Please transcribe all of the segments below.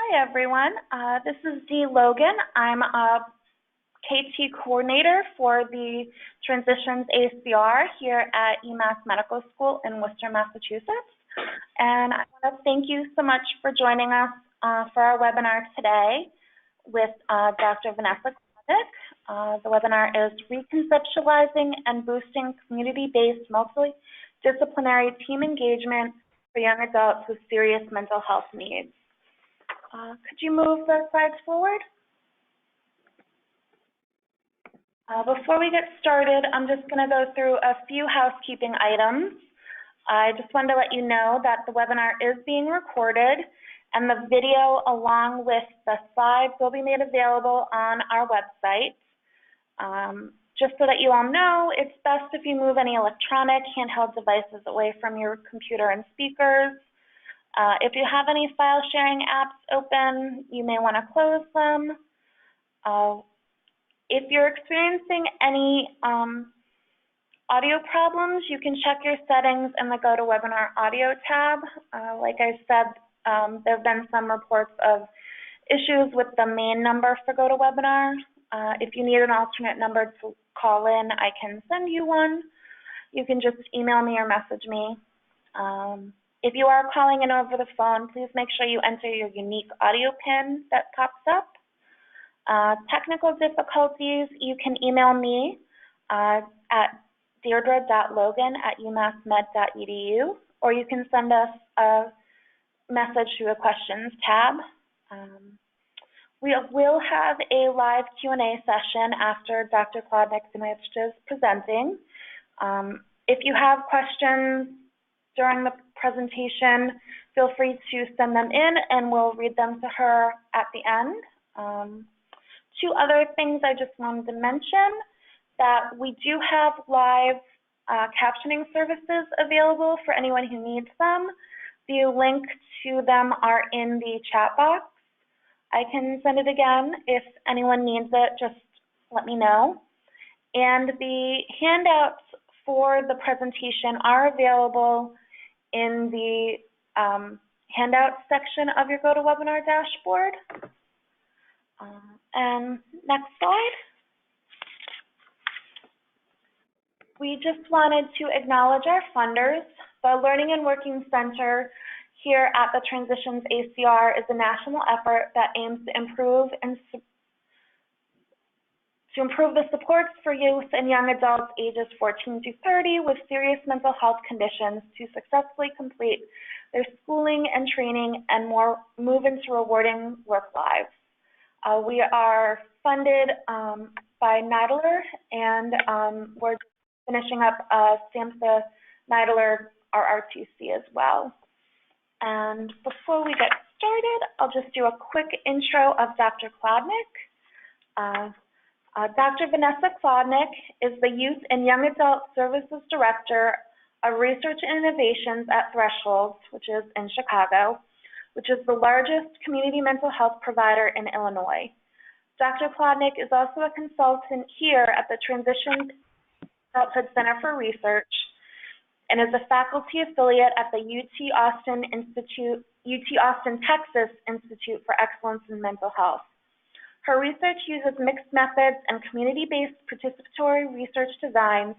Hi, everyone. This is Dee Logan. I'm a KT coordinator for the Transitions ACR here at UMass Medical School in Worcester, Massachusetts. And I want to thank you so much for joining us for our webinar today with Dr. Vanessa Klodnick. The webinar is Re-Conceptualizing and Boosting Community-Based Multidisciplinary Team Engagement for Young Adults with Serious Mental Health Needs. Could you move the slides forward? Before we get started, I'm just going to go through a few housekeeping items. I just wanted to let you know that the webinar is being recorded, and the video along with the slides will be made available on our website. Just so that you all know, it's best if you move any electronic handheld devices away from your computer and speakers. If you have any file sharing apps open, you may want to close them. If you're experiencing any audio problems, you can check your settings in the GoToWebinar audio tab. Like I said, there have been some reports of issues with the main number for GoToWebinar. If you need an alternate number to call in, I can send you one. You can just email me or message me. If you are calling in over the phone, please make sure you enter your unique audio PIN that pops up. Technical difficulties, you can email me at deirdre.logan@umassmed.edu, or you can send us a message through the questions tab. We will have a live Q&A session after Dr. Klodnick finishes presenting. If you have questions during the presentation, feel free to send them in and we'll read them to her at the end. Two other things I just wanted to mention, that we do have live captioning services available for anyone who needs them. The link to them are in the chat box. I can send it again. If anyone needs it, just let me know. And the handouts for the presentation are available in the handouts section of your GoToWebinar dashboard. And next slide. We just wanted to acknowledge our funders. The Learning and Working Center here at the Transitions ACR is a national effort that aims to improve the supports for youth and young adults ages 14 to 30 with serious mental health conditions to successfully complete their schooling and training and move into rewarding work lives. We are funded by NIDLR, and we're finishing up SAMHSA NIDLR RRTC as well. And before we get started, I'll just do a quick intro of Dr. Klodnick. Dr. Vanessa Klodnick is the Youth and Young Adult Services Director of Research and Innovations at Thresholds, which is in Chicago, which is the largest community mental health provider in Illinois. Dr. Klodnick is also a consultant here at the Transitions Adulthood Center for Research and is a faculty affiliate at the UT Austin, Texas Institute for Excellence in Mental Health. Her research uses mixed methods and community-based participatory research designs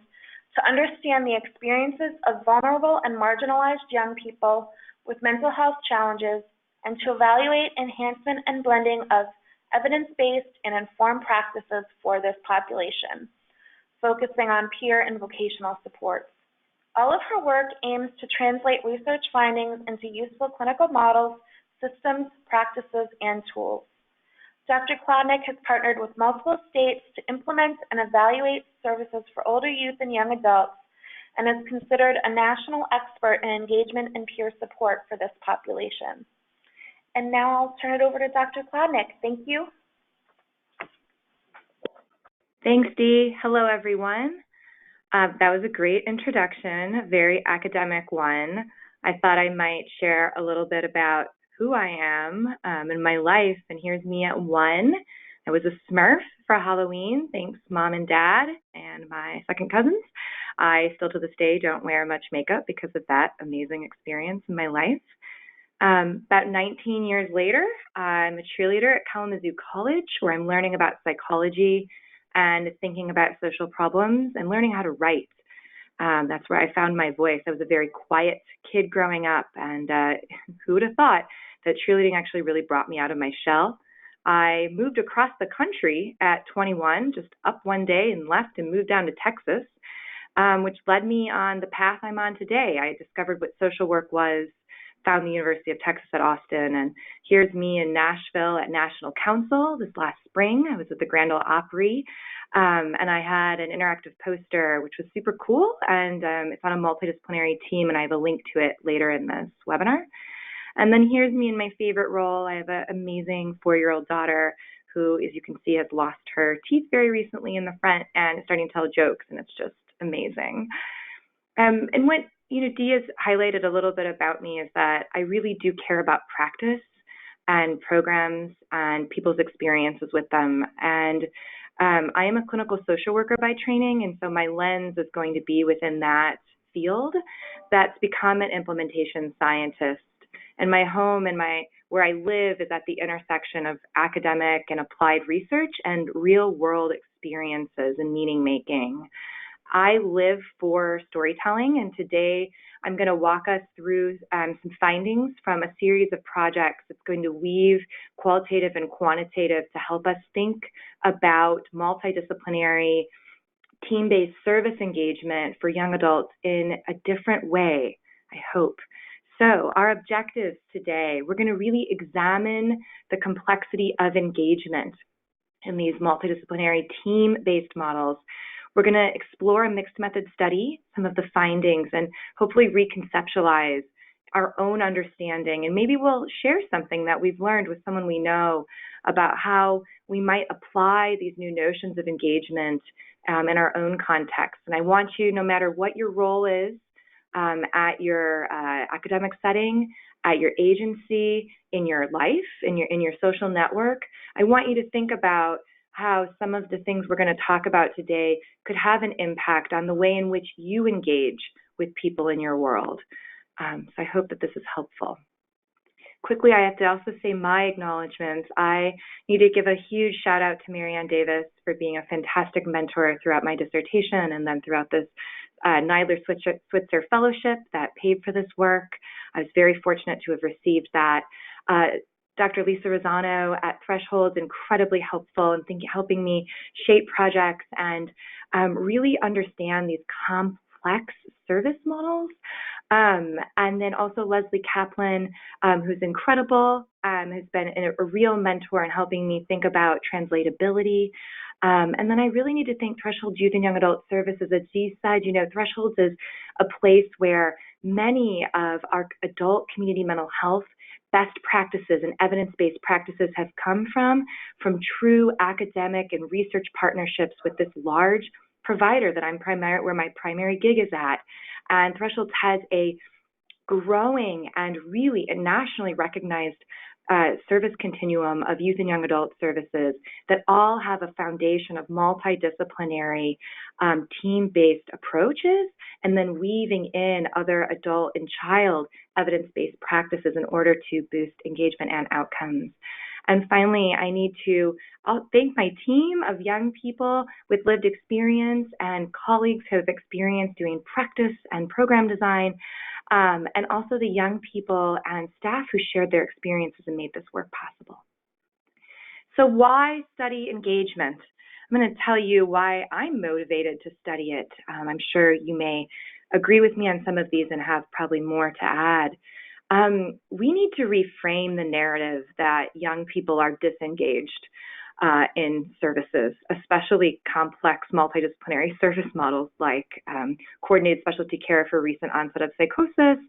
to understand the experiences of vulnerable and marginalized young people with mental health challenges and to evaluate enhancement and blending of evidence-based and informed practices for this population, focusing on peer and vocational supports. All of her work aims to translate research findings into useful clinical models, systems, practices, and tools. Dr. Klodnick has partnered with multiple states to implement and evaluate services for older youth and young adults and is considered a national expert in engagement and peer support for this population. And now I'll turn it over to Dr. Klodnick. Thank you. Thanks, Dee. Hello, everyone. That was a great introduction, a very academic one. I thought I might share a little bit about who I am in my life, and here's me at 1. I was a Smurf for Halloween, thanks Mom and Dad and my second cousins. I still to this day don't wear much makeup because of that amazing experience in my life. About 19 years later, I'm a cheerleader at Kalamazoo College, where I'm learning about psychology and thinking about social problems and learning how to write. That's where I found my voice. I was a very quiet kid growing up, and who would have thought that cheerleading actually really brought me out of my shell. I moved across the country at 21, just up one day and left and moved down to Texas, which led me on the path I'm on today. I discovered what social work was, found the University of Texas at Austin, and here's me in Nashville at National Council this last spring. I was at the Grand Ole Opry, and I had an interactive poster, which was super cool, and it's on a multidisciplinary team, and I have a link to it later in this webinar. And then here's me in my favorite role. I have an amazing 4-year-old daughter who, as you can see, has lost her teeth very recently in the front and is starting to tell jokes, and it's just amazing. And what Dee has highlighted a little bit about me is that I really do care about practice and programs and people's experiences with them. And I am a clinical social worker by training, and so my lens is going to be within that field that's become an implementation scientist. And my home and where I live is at the intersection of academic and applied research and real world experiences and meaning making. I live for storytelling, and today I'm going to walk us through some findings from a series of projects that's going to weave qualitative and quantitative to help us think about multidisciplinary team-based service engagement for young adults in a different way, I hope. So our objectives today, we're going to really examine the complexity of engagement in these multidisciplinary team-based models. We're going to explore a mixed method study, some of the findings, and hopefully reconceptualize our own understanding. And maybe we'll share something that we've learned with someone we know about how we might apply these new notions of engagement in our own context. And I want you, no matter what your role is, at your academic setting, at your agency, in your life, in your social network, I want you to think about how some of the things we're going to talk about today could have an impact on the way in which you engage with people in your world. So I hope that this is helpful. Quickly, I have to also say my acknowledgements. I need to give a huge shout out to Marianne Davis for being a fantastic mentor throughout my dissertation and then throughout this Neidler Switzer Fellowship that paid for this work. I was very fortunate to have received that. Dr. Lisa Rosano at Threshold, incredibly helpful in helping me shape projects and really understand these complex service models. And then also Leslie Kaplan, who's incredible, has been a real mentor in helping me think about translatability. And then I really need to thank Threshold Youth and Young Adult Services. As Dee said, Thresholds is a place where many of our adult community mental health best practices and evidence-based practices have come from true academic and research partnerships with this large provider that where my primary gig is at. And Thresholds has a growing and really a nationally recognized service continuum of youth and young adult services that all have a foundation of multidisciplinary team-based approaches and then weaving in other adult and child evidence-based practices in order to boost engagement and outcomes. And finally, I need to thank my team of young people with lived experience and colleagues who have experience doing practice and program design, and also the young people and staff who shared their experiences and made this work possible. So why study engagement? I'm going to tell you why I'm motivated to study it. I'm sure you may agree with me on some of these and have probably more to add. We need to reframe the narrative that young people are disengaged in services, especially complex multidisciplinary service models like coordinated specialty care for recent onset of psychosis,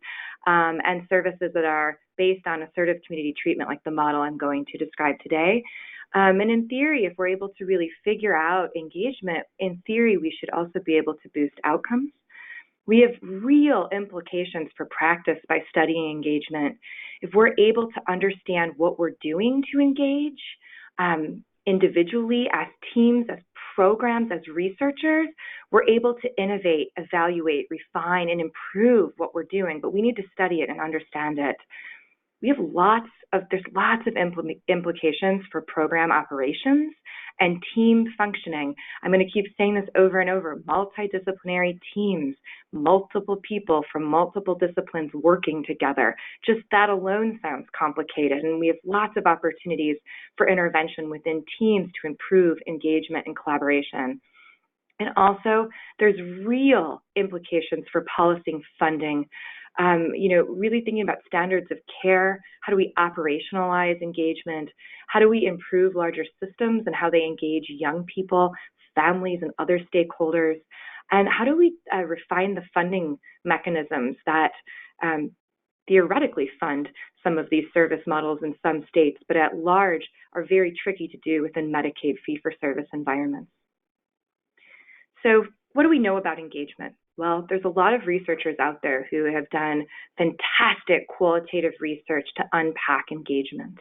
and services that are based on assertive community treatment like the model I'm going to describe today. And in theory, if we're able to really figure out engagement, in theory, we should also be able to boost outcomes. We have real implications for practice by studying engagement. If we're able to understand what we're doing to engage individually, as teams, as programs, as researchers, we're able to innovate, evaluate, refine, and improve what we're doing, but we need to study it and understand it. there's lots of implications for program operations and team functioning. I'm going to keep saying this over and over: multidisciplinary teams, multiple people from multiple disciplines working together. Just that alone sounds complicated, and we have lots of opportunities for intervention within teams to improve engagement and collaboration. And also, there's real implications for policy and funding. Really thinking about standards of care. How do we operationalize engagement? How do we improve larger systems and how they engage young people, families, and other stakeholders? And how do we refine the funding mechanisms that theoretically fund some of these service models in some states, but at large are very tricky to do within Medicaid fee-for-service environments? So what do we know about engagement? Well, there's a lot of researchers out there who have done fantastic qualitative research to unpack engagement.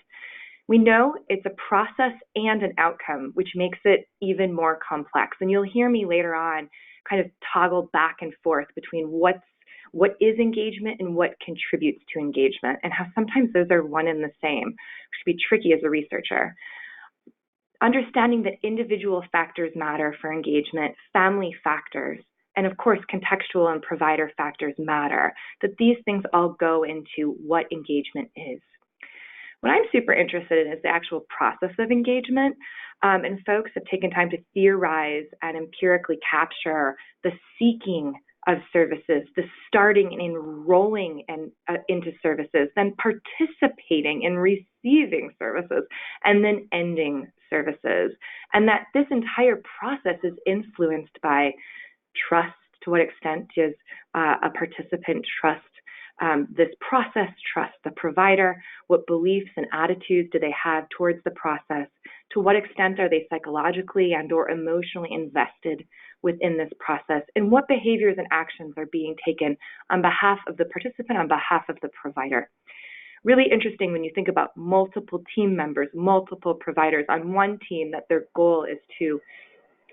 We know it's a process and an outcome, which makes it even more complex. And you'll hear me later on kind of toggle back and forth between what is engagement and what contributes to engagement, and how sometimes those are one and the same, which can be tricky as a researcher. Understanding that individual factors matter for engagement, family factors, and of course, contextual and provider factors matter, that these things all go into what engagement is. What I'm super interested in is the actual process of engagement, and folks have taken time to theorize and empirically capture the seeking of services, the starting and enrolling into services, then participating in receiving services, and then ending services. And that this entire process is influenced by trust. To what extent does a participant trust this process, trust the provider? What beliefs and attitudes do they have towards the process? To what extent are they psychologically and or emotionally invested within this process? And what behaviors and actions are being taken on behalf of the participant, on behalf of the provider? Really interesting when you think about multiple team members, multiple providers on one team, that their goal is to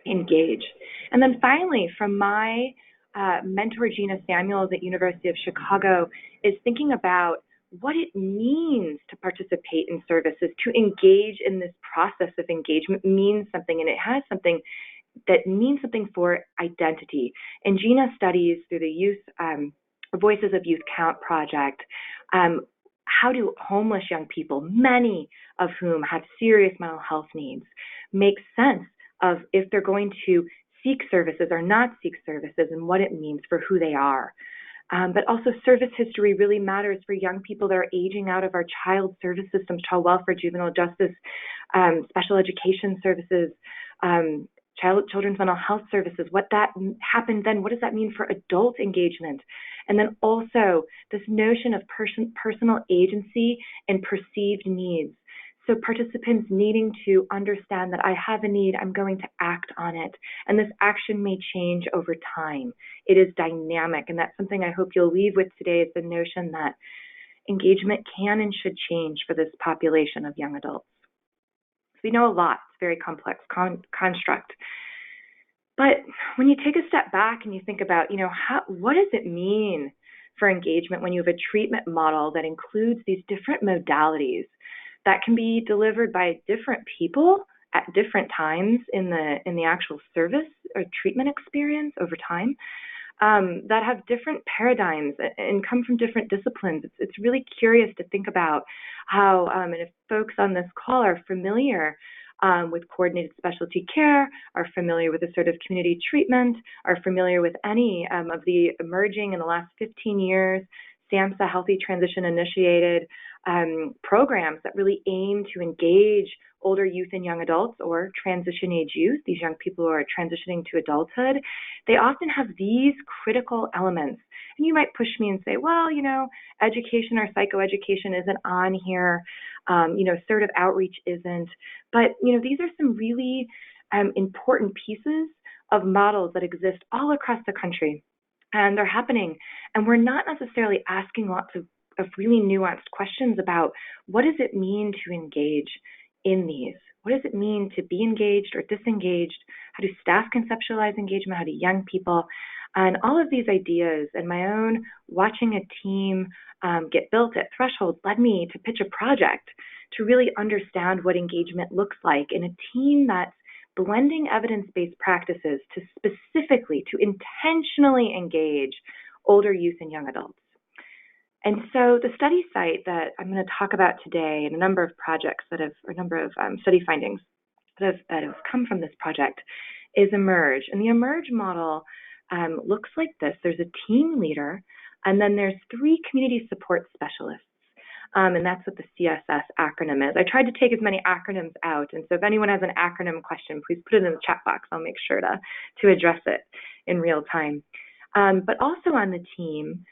engage. And then finally, from my mentor, Gina Samuels at University of Chicago, is thinking about what it means to participate in services, to engage in this process of engagement means something, and it has something that means something for identity. And Gina studies through the Youth Voices of Youth Count project, how do homeless young people, many of whom have serious mental health needs, make sense of if they're going to seek services or not seek services, and what it means for who they are. But also service history really matters for young people that are aging out of our child service systems, child welfare, juvenile justice, special education services, children's mental health services, what that happened then, what does that mean for adult engagement? And then also this notion of personal agency and perceived needs. So participants needing to understand that I have a need, I'm going to act on it. And this action may change over time. It is dynamic, and that's something I hope you'll leave with today, is the notion that engagement can and should change for this population of young adults. So we know a lot, it's a very complex construct. But when you take a step back and you think about, what does it mean for engagement when you have a treatment model that includes these different modalities that can be delivered by different people at different times in the actual service or treatment experience over time, that have different paradigms and come from different disciplines? It's really curious to think about how, and if folks on this call are familiar with coordinated specialty care, are familiar with assertive community treatment, are familiar with any of the emerging in the last 15 years SAMHSA Healthy Transition initiated programs that really aim to engage older youth and young adults, or transition age youth, these young people who are transitioning to adulthood, they often have these critical elements. And you might push me and say, well, education or psychoeducation isn't on here, assertive outreach isn't. But, these are some really important pieces of models that exist all across the country. And they're happening. And we're not necessarily asking lots of really nuanced questions about what does it mean to engage in these? What does it mean to be engaged or disengaged? How do staff conceptualize engagement? How do young people? And all of these ideas and my own watching a team get built at Threshold led me to pitch a project to really understand what engagement looks like in a team that's blending evidence-based practices to intentionally engage older youth and young adults. And so the study site that I'm going to talk about today, and a number of projects that have, or a number of study findings that have come from this project, is Emerge. And the Emerge model looks like this. There's a team leader, and then there's 3 community support specialists. And that's what the CSS acronym is. I tried to take as many acronyms out, and so if anyone has an acronym question, please put it in the chat box. I'll make sure to address it in real time. But also on the team,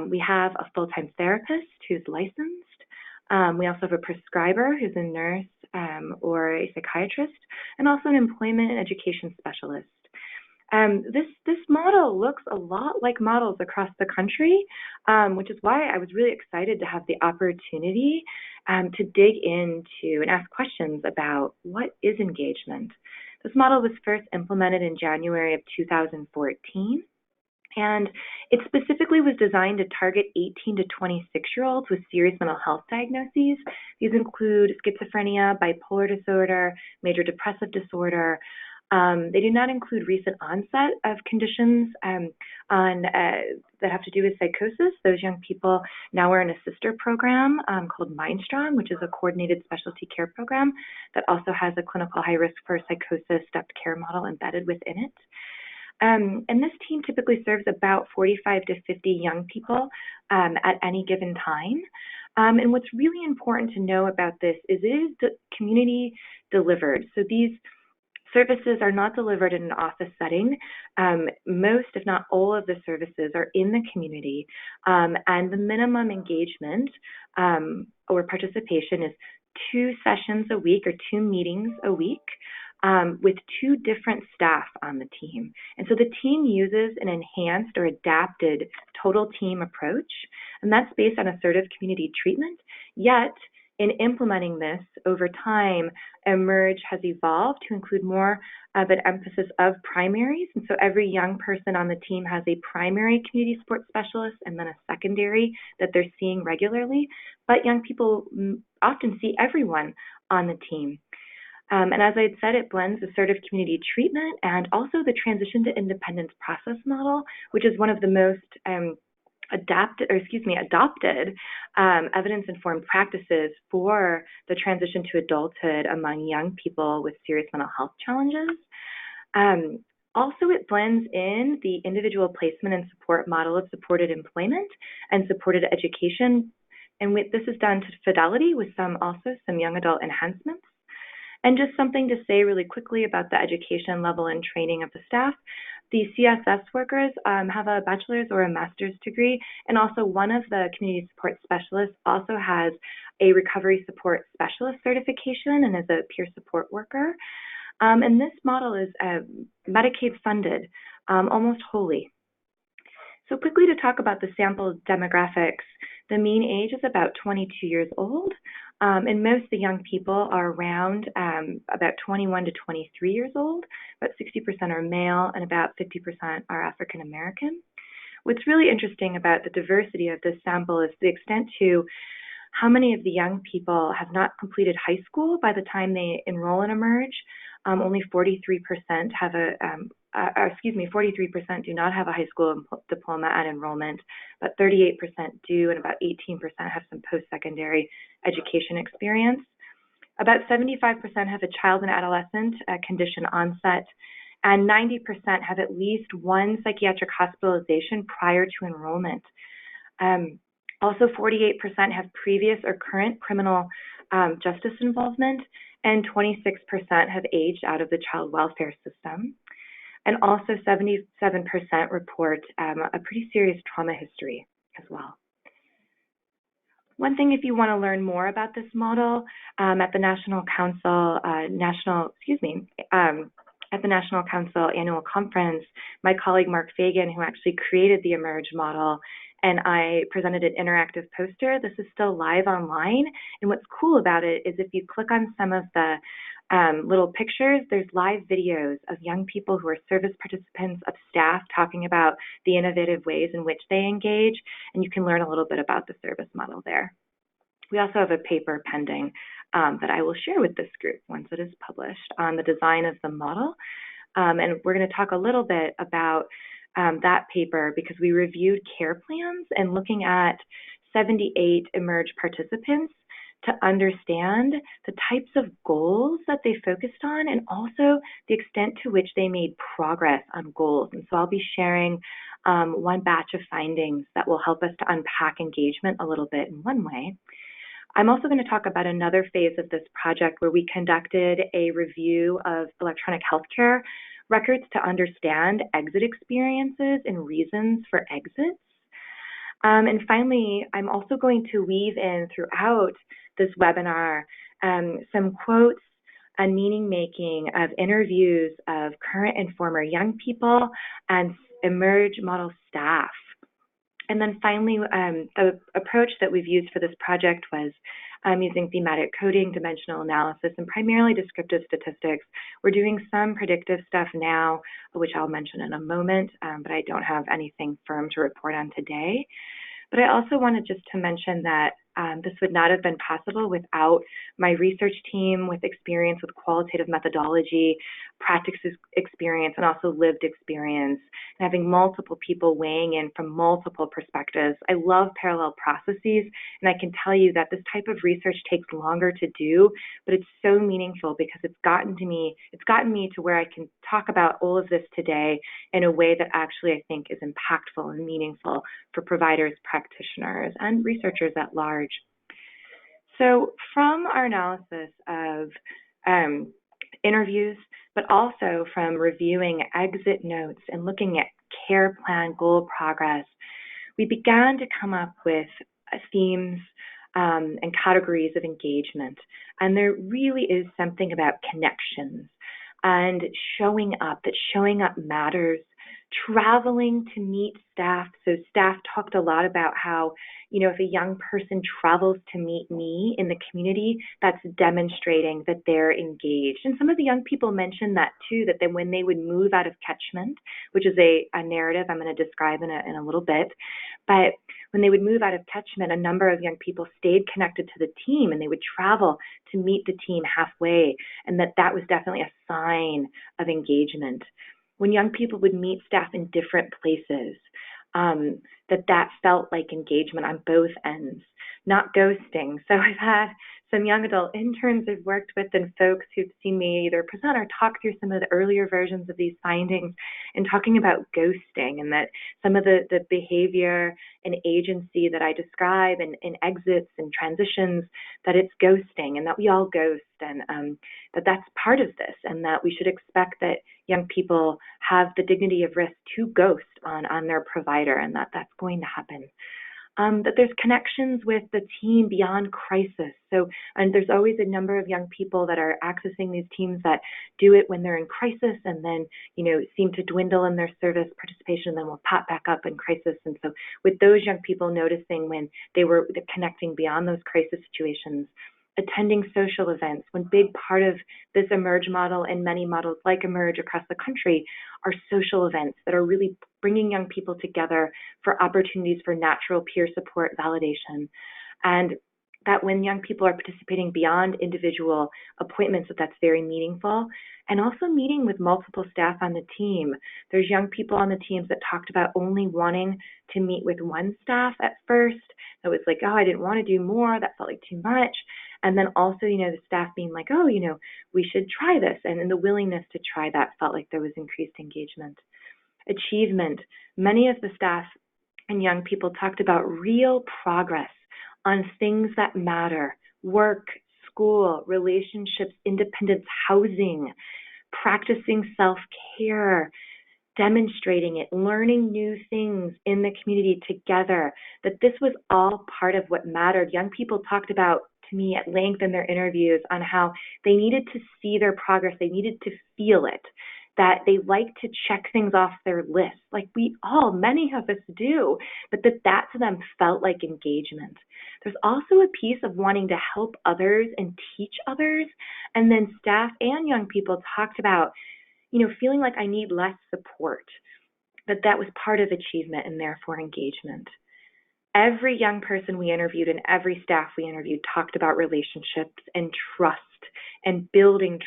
we have a full-time therapist who's licensed. We also have a prescriber who's a nurse or a psychiatrist, and also an employment and education specialist. This model looks a lot like models across the country, which is why I was really excited to have the opportunity to dig into and ask questions about what is engagement. This model was first implemented in January of 2014. And it specifically was designed to target 18 to 26-year-olds with serious mental health diagnoses. These include schizophrenia, bipolar disorder, major depressive disorder. They do not include recent onset of conditions that have to do with psychosis. Those young people now are in a sister program called MindStrong, which is a coordinated specialty care program that also has a clinical high risk for psychosis stepped care model embedded within it. And this team typically serves about 45 to 50 young people at any given time. And what's really important to know about this is it is community delivered. So these services are not delivered in an office setting. Most, if not all, of the services are in the community. And the minimum engagement or participation is 2 sessions a week or 2 meetings a week. With 2 different staff on the team. And so the team uses an enhanced or adapted total team approach, and that's based on assertive community treatment. Yet, in implementing this over time, Emerge has evolved to include more of an emphasis of primaries. And so every young person on the team has a primary community support specialist and then a secondary that they're seeing regularly. But young people often see everyone on the team. And as I had said, it blends assertive community treatment and also the transition to independence process model, which is one of the most adopted evidence-informed practices for the transition to adulthood among young people with serious mental health challenges. Also, it blends in the individual placement and support model of supported employment and supported education. And this is done to fidelity with some young adult enhancements. And just something to say really quickly about the education level and training of the staff. The CSS workers have a bachelor's or a master's degree, and also one of the community support specialists also has a recovery support specialist certification and is a peer support worker. And this model is Medicaid funded almost wholly. So quickly to talk about the sample demographics, the mean age is about 22 years old. And most of the young people are around about 21 to 23 years old. About 60% are male and about 50% are African American. What's really interesting about the diversity of this sample is the extent to how many of the young people have not completed high school by the time they enroll in Emerge. Only 43% have 43% do not have a high school diploma at enrollment, but 38% do, and about 18% have some post-secondary education experience. About 75% have a child and adolescent condition onset, and 90% have at least one psychiatric hospitalization prior to enrollment. Also, 48% have previous or current criminal justice involvement, and 26% have aged out of the child welfare system. And also 77% report a pretty serious trauma history as well. One thing, if you want to learn more about this model, at the National Council annual conference, my colleague Mark Fagan, who actually created the Emerge model, and I presented an interactive poster. This is still live online, and what's cool about it is if you click on some of the little pictures, there's live videos of young people who are service participants, of staff talking about the innovative ways in which they engage, and you can learn a little bit about the service model there. We also have a paper pending that I will share with this group once it is published on the design of the model. And we're going to talk a little bit about that paper because we reviewed care plans and looking at 78 eMERGE participants to understand the types of goals that they focused on and also the extent to which they made progress on goals. And so I'll be sharing one batch of findings that will help us to unpack engagement a little bit in one way. I'm also going to talk about another phase of this project where we conducted a review of electronic healthcare records to understand exit experiences and reasons for exits. And finally, I'm also going to weave in throughout this webinar some quotes and meaning making of interviews of current and former young people and eMERGE model staff. And then finally, the approach that we've used for this project was using thematic coding, dimensional analysis, and primarily descriptive statistics. We're doing some predictive stuff now, which I'll mention in a moment, but I don't have anything firm to report on today. But I also wanted just to mention that this would not have been possible without my research team with experience with qualitative methodology, practice experience, and also lived experience, and having multiple people weighing in from multiple perspectives. I love parallel processes, and I can tell you that this type of research takes longer to do, but it's so meaningful because it's gotten me to where I can talk about all of this today in a way that actually I think is impactful and meaningful for providers, practitioners, and researchers at large. So from our analysis of interviews, but also from reviewing exit notes and looking at care plan goal progress, we began to come up with themes and categories of engagement. And there really is something about connections and showing up, that showing up matters, traveling to meet staff. So staff talked a lot about how, you know, if a young person travels to meet me in the community, that's demonstrating that they're engaged. And some of the young people mentioned that too, that then when they would move out of catchment, which is a narrative I'm going to describe in a little bit, but when they would move out of catchment, a number of young people stayed connected to the team and they would travel to meet the team halfway, and that was definitely a sign of engagement. When young people would meet staff in different places, that felt like engagement on both ends, not ghosting. So I've had some young adult interns I've worked with and folks who've seen me either present or talk through some of the earlier versions of these findings and talking about ghosting, and that some of the behavior and agency that I describe in exits and transitions, that it's ghosting and that we all ghost, and that's part of this, and that we should expect that young people have the dignity of risk to ghost on their provider, and that's going to happen. That there's connections with the team beyond crisis. So, and there's always a number of young people that are accessing these teams that do it when they're in crisis and then, you know, seem to dwindle in their service participation and then will pop back up in crisis. And so with those young people noticing when they were connecting beyond those crisis situations, attending social events, when big part of this eMERGE model and many models like eMERGE across the country are social events that are really bringing young people together for opportunities for natural peer support validation. And that when young people are participating beyond individual appointments, that's very meaningful. And also meeting with multiple staff on the team. There's young people on the teams that talked about only wanting to meet with one staff at first. That was like, oh, I didn't want to do more. That felt like too much. And then also, you know, the staff being like, oh, you know, we should try this. And in the willingness to try that felt like there was increased engagement. Achievement. Many of the staff and young people talked about real progress on things that matter: work, school, relationships, independence, housing, practicing self-care, demonstrating it, learning new things in the community together, that this was all part of what mattered. Young people talked about to me at length in their interviews on how they needed to see their progress, they needed to feel it, that they like to check things off their list, like many of us do, but that to them felt like engagement. There's also a piece of wanting to help others and teach others, and then staff and young people talked about, feeling like I need less support, that was part of achievement and therefore engagement. Every young person we interviewed and every staff we interviewed talked about relationships and trust and building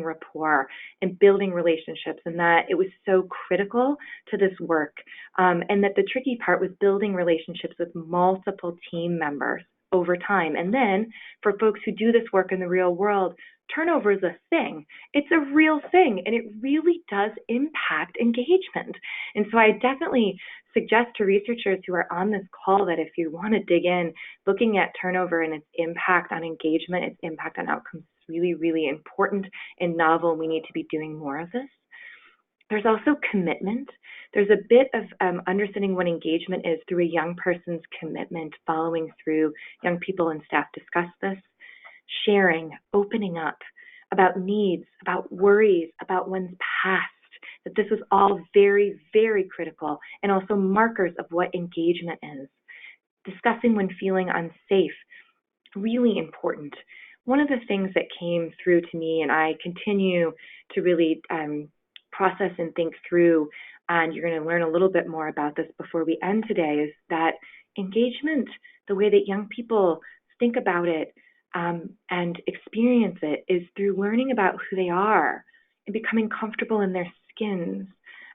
rapport and building relationships, and that it was so critical to this work, and that the tricky part was building relationships with multiple team members over time. And then for folks who do this work in the real world, turnover is a thing. It's a real thing, and it really does impact engagement. And so I definitely suggest to researchers who are on this call that if you want to dig in, looking at turnover and its impact on engagement, its impact on outcomes, is really, really important and novel. We need to be doing more of this. There's also commitment. There's a bit of understanding what engagement is through a young person's commitment, following through. Young people and staff discuss this. Sharing, opening up about needs, about worries, about one's past, that this was all very, very critical, and also markers of what engagement is. Discussing when feeling unsafe, really important. One of the things that came through to me, and I continue to really process and think through, and you're going to learn a little bit more about this before we end today, is that engagement, the way that young people think about it and experience it, is through learning about who they are and becoming comfortable in their skins.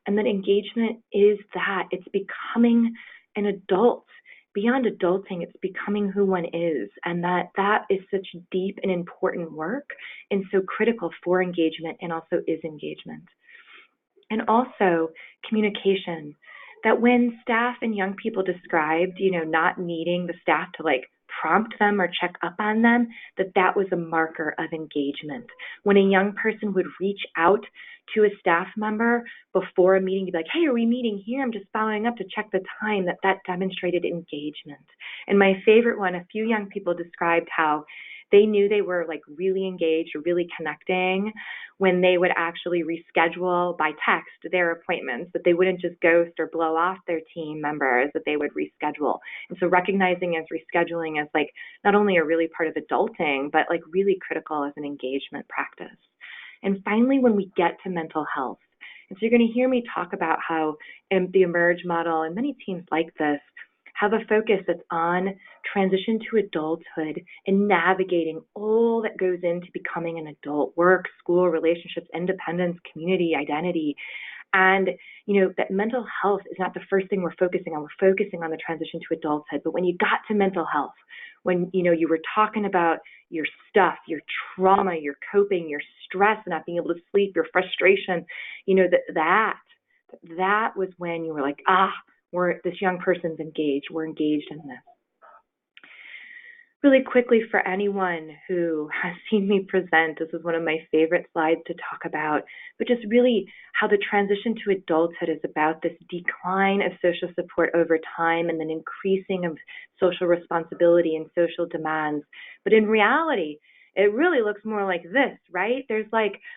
And that engagement is that. It's becoming an adult. Beyond adulting, it's becoming who one is. And that is such deep and important work and so critical for engagement, and also is engagement. And also communication, that when staff and young people described, not needing the staff to prompt them or check up on them, that was a marker of engagement. When a young person would reach out to a staff member before a meeting, to be like, hey, are we meeting here? I'm just following up to check the time, that demonstrated engagement. And my favorite one, a few young people described how they knew they were really engaged or really connecting when they would actually reschedule by text their appointments, that they wouldn't just ghost or blow off their team members, that they would reschedule. And so recognizing as rescheduling as not only a really part of adulting, but really critical as an engagement practice. And finally, when we get to mental health, and so you're going to hear me talk about how in the Emerge model and many teams like this have a focus that's on transition to adulthood and navigating all that goes into becoming an adult: work, school, relationships, independence, community, identity. And, that mental health is not the first thing we're focusing on. We're focusing on the transition to adulthood. But when you got to mental health, when, you were talking about your stuff, your trauma, your coping, your stress, not being able to sleep, your frustration, that was when you were like, this young person's engaged. We're engaged in this. Really quickly, for anyone who has seen me present, this is one of my favorite slides to talk about, but just really how the transition to adulthood is about this decline of social support over time and then increasing of social responsibility and social demands. But in reality, it really looks more like this, right? There's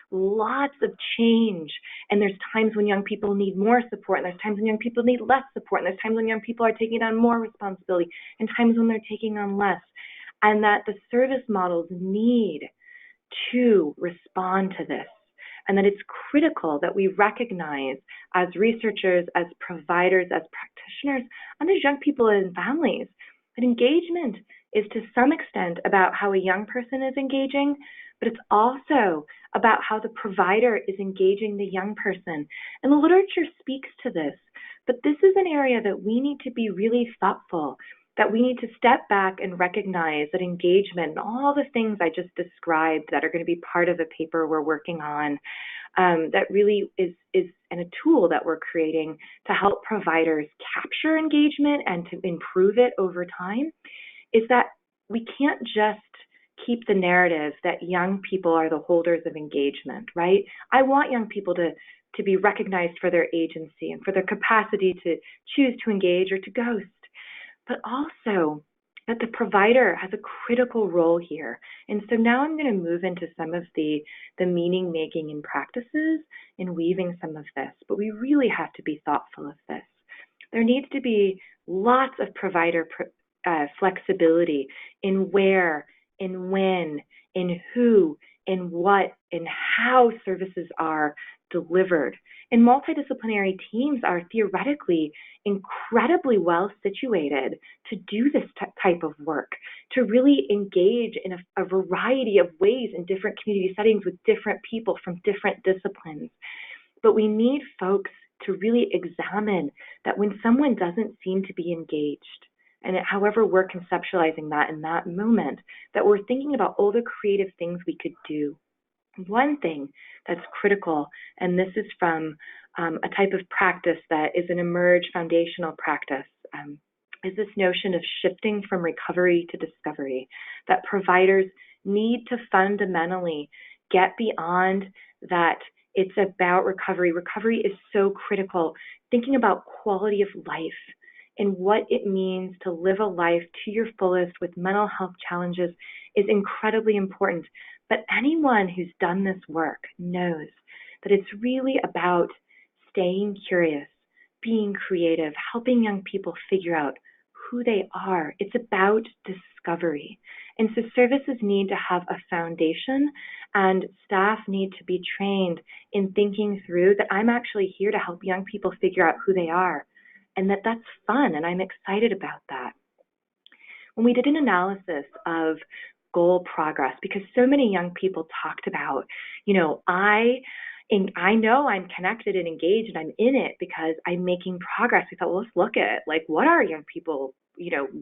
lots of change, and there's times when young people need more support, and there's times when young people need less support, and there's times when young people are taking on more responsibility, and times when they're taking on less. And that the service models need to respond to this, and that it's critical that we recognize as researchers, as providers, as practitioners, and as young people and families, that engagement is to some extent about how a young person is engaging, but it's also about how the provider is engaging the young person. And the literature speaks to this, but this is an area that we need to be really thoughtful, that we need to step back and recognize that engagement and all the things I just described that are going to be part of the paper we're working on, that really is a tool that we're creating to help providers capture engagement and to improve it over time, is that we can't just keep the narrative that young people are the holders of engagement, right? I want young people to be recognized for their agency and for their capacity to choose to engage or to ghost. But also, that the provider has a critical role here. And so now I'm going to move into some of the meaning making and practices and weaving some of this, but we really have to be thoughtful of this. There needs to be lots of provider flexibility in where, in when, in who, in what, and how services are delivered. And multidisciplinary teams are theoretically incredibly well situated to do this type of work, to really engage in a variety of ways in different community settings with different people from different disciplines. But we need folks to really examine that when someone doesn't seem to be engaged, and however we're conceptualizing that in that moment, that we're thinking about all the creative things we could do. One thing that's critical, and this is from a type of practice that is an emerge foundational practice, is this notion of shifting from recovery to discovery, that providers need to fundamentally get beyond that it's about recovery. Recovery is so critical. Thinking about quality of life and what it means to live a life to your fullest with mental health challenges is incredibly important. But anyone who's done this work knows that it's really about staying curious, being creative, helping young people figure out who they are. It's about discovery. And so services need to have a foundation, and staff need to be trained in thinking through that I'm actually here to help young people figure out who they are, and that that's fun, and I'm excited about that. When we did an analysis of goal progress, because so many young people talked about, I know I'm connected and engaged and I'm in it because I'm making progress. We thought, well, let's look at what are young people,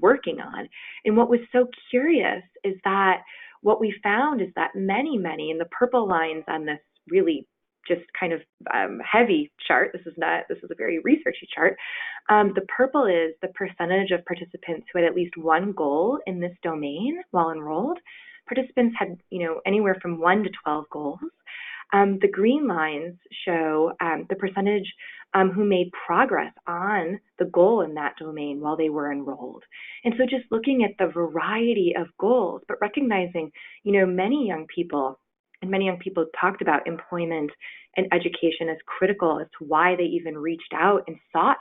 working on? And what was so curious is that what we found is that many, and the purple lines on this really just kind of heavy chart. This is a very researchy chart. The purple is the percentage of participants who had at least one goal in this domain while enrolled. Participants had, anywhere from 1 to 12 goals. The green lines show the percentage who made progress on the goal in that domain while they were enrolled. And so just looking at the variety of goals, but recognizing, many young people talked about employment and education as critical as to why they even reached out and sought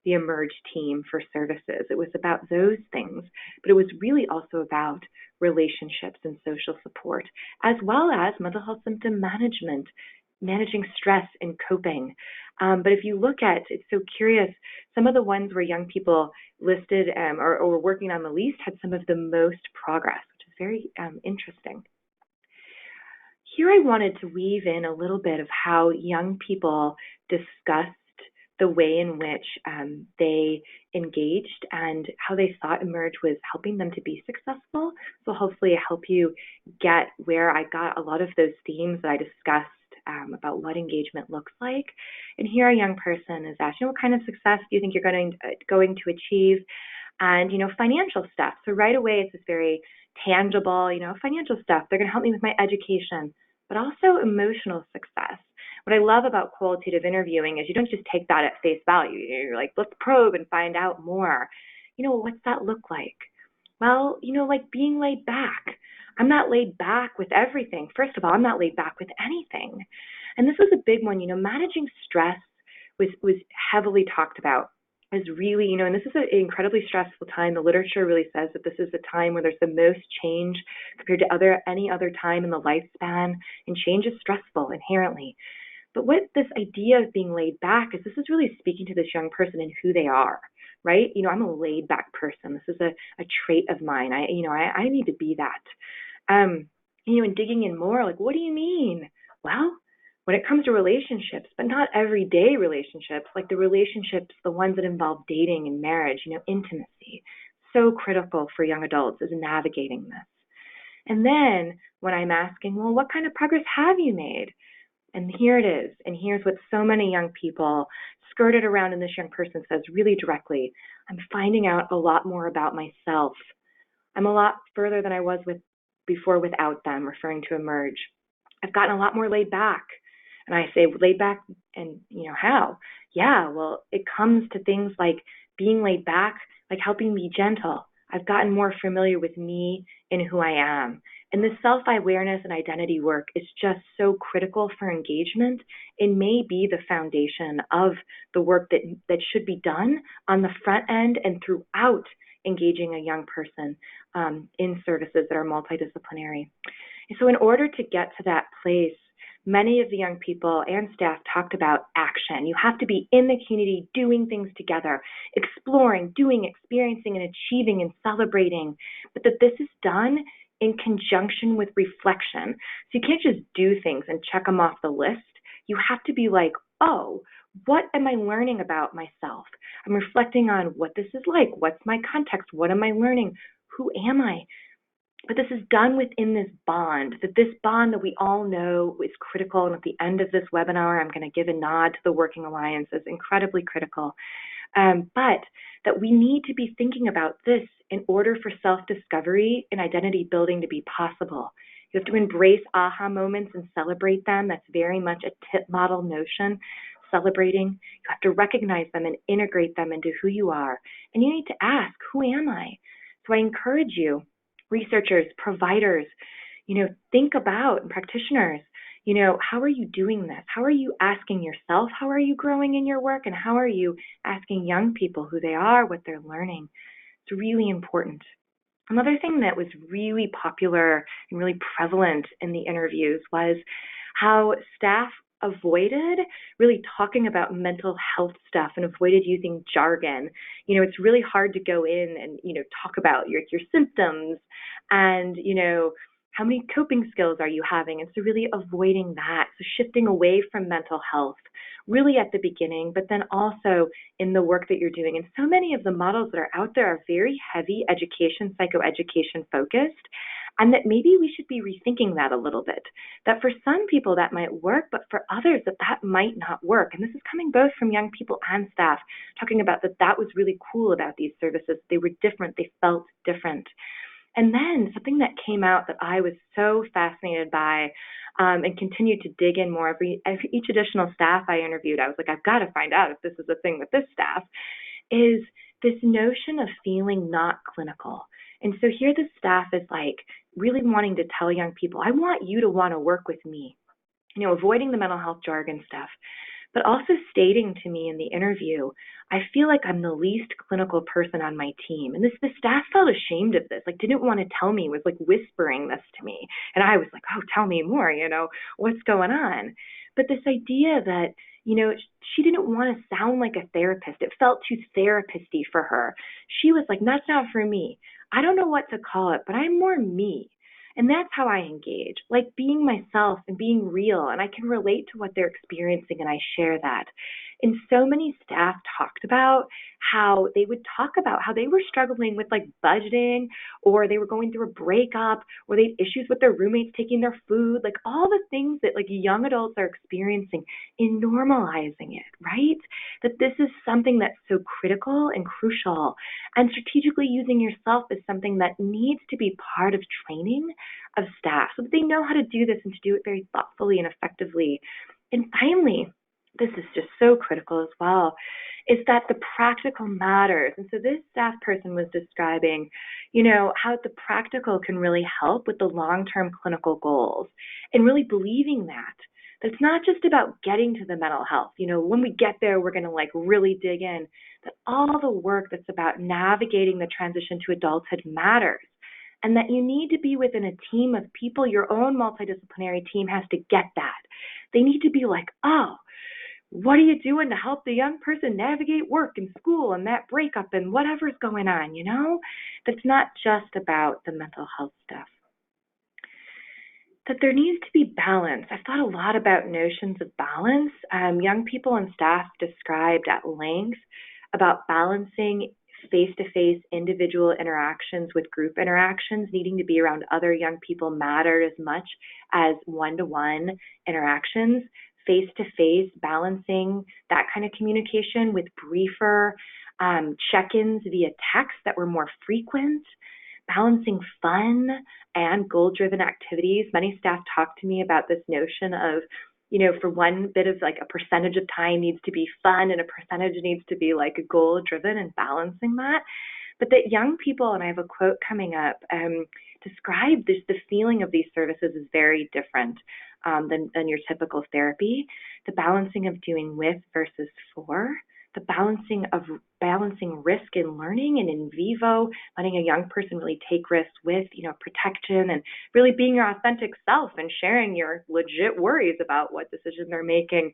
the Emerge team for services. It was about those things, but it was really also about relationships and social support, as well as mental health symptom management, managing stress and coping. But if you look at, it's so curious, some of the ones where young people listed or were working on the least had some of the most progress, which is very interesting. Here I wanted to weave in a little bit of how young people discussed the way in which they engaged and how they thought Emerge was helping them to be successful. So hopefully help you get where I got a lot of those themes that I discussed about what engagement looks like. And here a young person is asking, what kind of success do you think you're going to achieve? And, financial stuff. So right away, it's this very tangible, financial stuff. They're going to help me with my education, but also emotional success. What I love about qualitative interviewing is you don't just take that at face value. You're like, let's probe and find out more. What's that look like? Well, like being laid back. I'm not laid back with everything. First of all, I'm not laid back with anything. And this was a big one, managing stress was heavily talked about as really, and this is an incredibly stressful time. The literature really says that this is the time where there's the most change compared to any other time in the lifespan, and change is stressful inherently. But what this idea of being laid back is, this is really speaking to this young person and who they are, right? I'm a laid back person. This is a trait of mine. I need to be that. And digging in more, like, what do you mean? Well, when it comes to relationships, but not everyday relationships, like the relationships, the ones that involve dating and marriage, intimacy, so critical for young adults is navigating this. And then when I'm asking, well, what kind of progress have you made? And here it is. And here's what so many young people skirted around, and this young person says really directly, I'm finding out a lot more about myself. I'm a lot further than I was before without them, referring to Emerge. I've gotten a lot more laid back. And I say, laid back, and how? Yeah, well, it comes to things like being laid back, like helping me gentle. I've gotten more familiar with me and who I am. And this self-awareness and identity work is just so critical for engagement. It may be the foundation of the work that should be done on the front end and throughout engaging a young person in services that are multidisciplinary. And so in order to get to that place, many of the young people and staff talked about action. You have to be in the community doing things together, exploring, doing, experiencing, and achieving and celebrating, but that this is done in conjunction with reflection. So you can't just do things and check them off the list. You have to be like, oh, what am I learning about myself? I'm reflecting on what this is like. What's my context? What am I learning? Who am I? But this is done within this bond that we all know is critical. And at the end of this webinar, I'm going to give a nod to the Working Alliance as incredibly critical. But that we need to be thinking about this in order for self-discovery and identity building to be possible. You have to embrace aha moments and celebrate them. That's very much a tip model notion, celebrating. You have to recognize them and integrate them into who you are. And you need to ask, who am I? So I encourage you, researchers, providers, think about, and practitioners, how are you doing this? How are you asking yourself? How are you growing in your work? And how are you asking young people who they are, what they're learning? It's really important. Another thing that was really popular and really prevalent in the interviews was how staff avoided really talking about mental health stuff and avoided using jargon. It's really hard to go in and, talk about your symptoms and, how many coping skills are you having? And so really avoiding that. So shifting away from mental health really at the beginning, but then also in the work that you're doing. And so many of the models that are out there are very heavy education, psychoeducation focused. And that maybe we should be rethinking that a little bit. That for some people that might work, but for others that might not work. And this is coming both from young people and staff, talking about that was really cool about these services. They were different, they felt different. And then something that came out that I was so fascinated by and continued to dig in more every each additional staff I interviewed. I was like, I've got to find out if this is a thing with this staff, is this notion of feeling not clinical. And so here the staff is like really wanting to tell young people, I want you to want to work with me, avoiding the mental health jargon stuff, but also stating to me in the interview, I feel like I'm the least clinical person on my team. And the staff felt ashamed of this, didn't want to tell me, was whispering this to me. And I was like, oh, tell me more, what's going on? But this idea that, she didn't want to sound like a therapist. It felt too therapist-y for her. She was like, that's not for me. I don't know what to call it, but I'm more me. And that's how I engage, being myself and being real. And I can relate to what they're experiencing, and I share that. And so many staff talked about how they would talk about how they were struggling with budgeting, or they were going through a breakup, or they had issues with their roommates taking their food, all the things that young adults are experiencing, in normalizing it, right? That this is something that's so critical and crucial. And strategically using yourself is something that needs to be part of training of staff so that they know how to do this and to do it very thoughtfully and effectively. And finally, this is just so critical as well, is that the practical matters. And so this staff person was describing, how the practical can really help with the long-term clinical goals, and really believing that it's not just about getting to the mental health. When we get there, we're going to really dig in, that all the work that's about navigating the transition to adulthood matters. And that you need to be within a team of people. Your own multidisciplinary team has to get that. They need to be like, oh, what are you doing to help the young person navigate work and school and that breakup and whatever's going on, That's not just about the mental health stuff. That there needs to be balance. I've thought a lot about notions of balance. Young people and staff described at length about balancing face-to-face individual interactions with group interactions. Needing to be around other young people mattered as much as one-to-one interactions. Face-to-face, balancing that kind of communication with briefer check-ins via text that were more frequent. Balancing fun and goal-driven activities. Many staff talk to me about this notion of, for one bit of a percentage of time needs to be fun and a percentage needs to be goal-driven, and balancing that. but that young people, and I have a quote coming up, describe the feeling of these services is very different than your typical therapy. The balancing of doing with versus for, the balancing risk in learning and in vivo, letting a young person really take risks with, protection, and really being your authentic self and sharing your legit worries about what decisions they're making.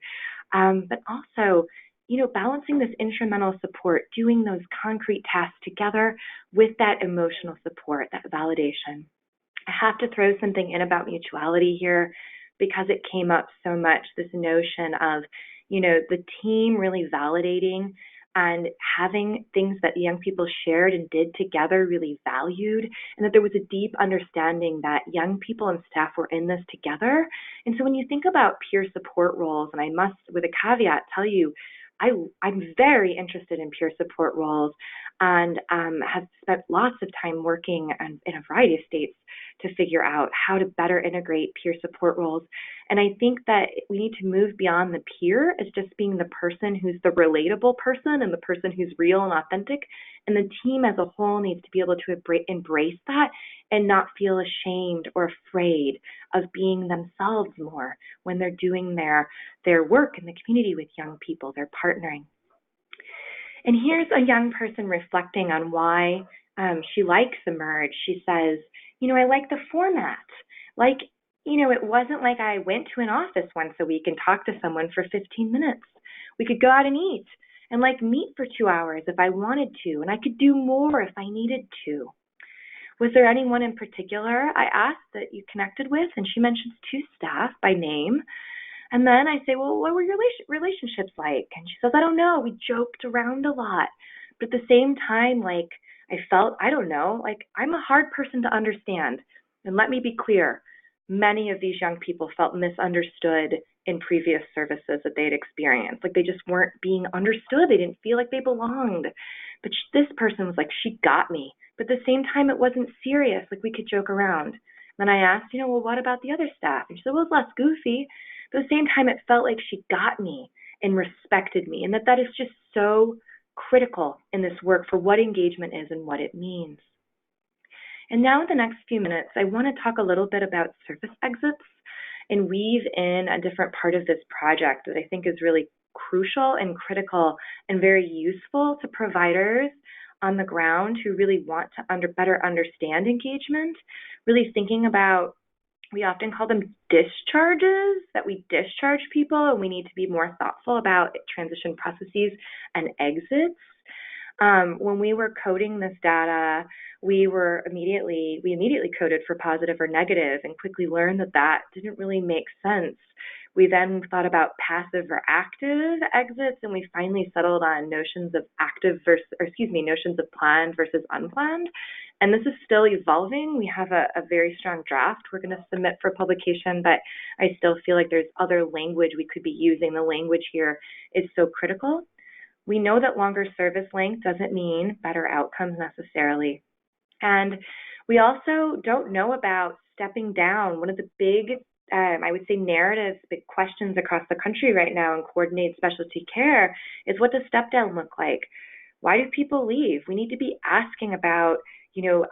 But also, balancing this instrumental support, doing those concrete tasks together with that emotional support, that validation. I have to throw something in about mutuality here because it came up so much, this notion of, the team really validating and having things that young people shared and did together really valued, and that there was a deep understanding that young people and staff were in this together. And so when you think about peer support roles, and I must, with a caveat, tell you, I'm very interested in peer support roles and have spent lots of time working in a variety of states to figure out how to better integrate peer support roles. And I think that we need to move beyond the peer as just being the person who's the relatable person and the person who's real and authentic. And the team as a whole needs to be able to embrace that and not feel ashamed or afraid of being themselves more when they're doing their work in the community with young people, they're partnering. And here's a young person reflecting on why she likes Emerge. She says, I like the format. It wasn't like I went to an office once a week and talked to someone for 15 minutes. We could go out and eat and meet for 2 hours if I wanted to, and I could do more if I needed to. Was there anyone in particular I asked that you connected with? And she mentions 2 staff by name. And then I say, well, what were your relationships like? And she says, I don't know. We joked around a lot. But at the same time, I felt, I don't know, I'm a hard person to understand. And let me be clear, many of these young people felt misunderstood in previous services that they'd experienced. They just weren't being understood. They didn't feel like they belonged. But this person was like, she got me. But at the same time, it wasn't serious. We could joke around. Then I asked, well, what about the other staff? And she said, well, it's less goofy. But at the same time, it felt like she got me and respected me, and that is just so critical in this work for what engagement is and what it means. And now in the next few minutes, I want to talk a little bit about service exits and weave in a different part of this project that I think is really crucial and critical and very useful to providers on the ground who really want to better understand engagement, really thinking about, we often call them discharges, that we discharge people, and we need to be more thoughtful about transition processes and exits. When we were coding this data, we immediately coded for positive or negative and quickly learned that didn't really make sense. We then thought about passive or active exits, and we finally settled on notions of notions of planned versus unplanned. And this is still evolving. We have a very strong draft we're going to submit for publication, but I still feel like there's other language we could be using. The language here is so critical. We know that longer service length doesn't mean better outcomes necessarily. And we also don't know about stepping down. One of the big I would say narratives, big questions across the country right now in coordinated specialty care is, what does step down look like? Why do people leave? We need to be asking about,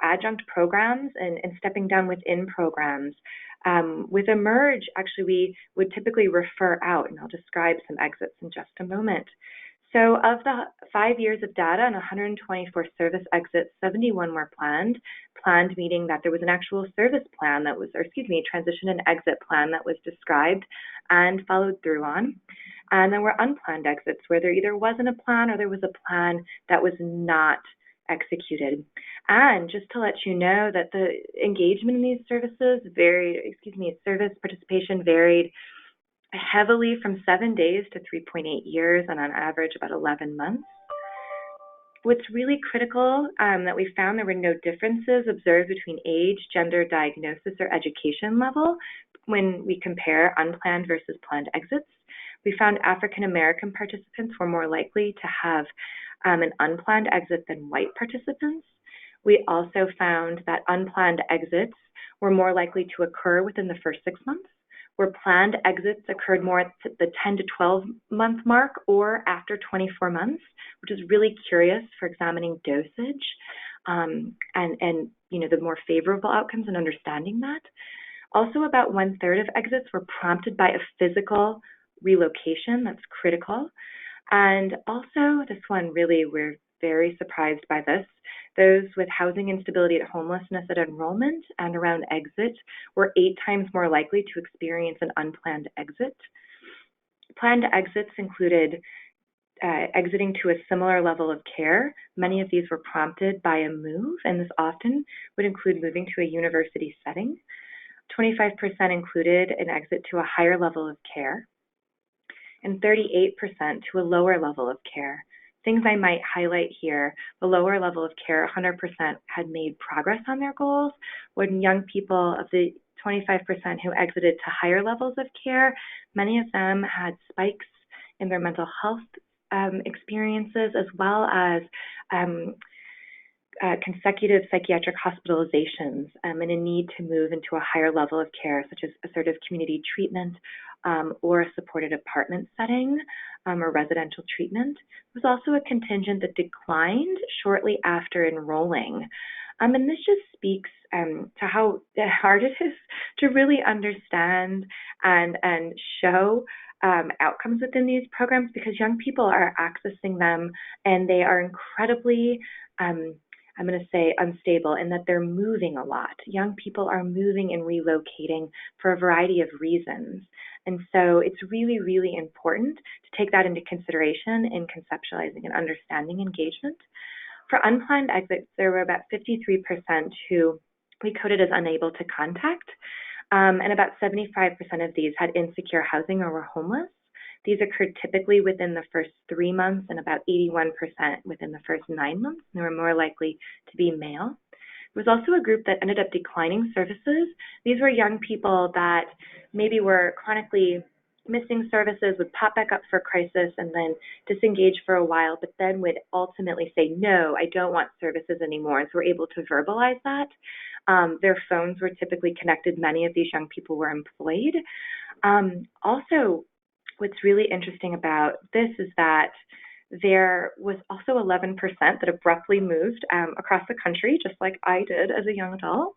adjunct programs and stepping down within programs. With Emerge, actually, we would typically refer out, and I'll describe some exits in just a moment. So of the 5 years of data and 124 service exits, 71 were planned meaning that there was an actual service plan transition and exit plan that was described and followed through on. And there were unplanned exits where there either wasn't a plan or there was a plan that was not executed. And just to let you know that the engagement in these services service participation varied heavily from 7 days to 3.8 years, and on average about 11 months. What's really critical that we found, there were no differences observed between age, gender, diagnosis, or education level when we compare unplanned versus planned exits. We found African American participants were more likely to have an unplanned exit than white participants. We also found that unplanned exits were more likely to occur within the first 6 months, where planned exits occurred more at the 10 to 12 month mark or after 24 months, which is really curious for examining dosage. and the more favorable outcomes and understanding that. Also, about 1/3 of exits were prompted by a physical relocation. That's critical. And also, this one really, we're very surprised by this. Those with housing instability at homelessness at enrollment and around exit were 8 times more likely to experience an unplanned exit. Planned exits included exiting to a similar level of care. Many of these were prompted by a move, and this often would include moving to a university setting. 25% included an exit to a higher level of care, and 38% to a lower level of care. Things I might highlight here: the lower level of care, 100% had made progress on their goals, when young people of the 25% who exited to higher levels of care, many of them had spikes in their mental health experiences, as well as consecutive psychiatric hospitalizations and a need to move into a higher level of care, such as assertive community treatment or a supported apartment setting or residential treatment. There was also a contingent that declined shortly after enrolling. And this just speaks to how hard it is to really understand and show outcomes within these programs, because young people are accessing them and they are incredibly I'm going to say unstable in that they're moving a lot. Young people are moving and relocating for a variety of reasons. And so it's really, really important to take that into consideration in conceptualizing and understanding engagement. For unplanned exits, there were about 53% who we coded as unable to contact, and about 75% of these had insecure housing or were homeless. These occurred typically within the first 3 months and about 81% within the first 9 months. They were more likely to be male. There was also a group that ended up declining services. These were young people that maybe were chronically missing services, would pop back up for crisis and then disengage for a while, but then would ultimately say, no, I don't want services anymore. And so we're able to verbalize that. Their phones were typically connected. Many of these young people were employed. Also, what's really interesting about this is that there was also 11% that abruptly moved across the country, just like I did as a young adult,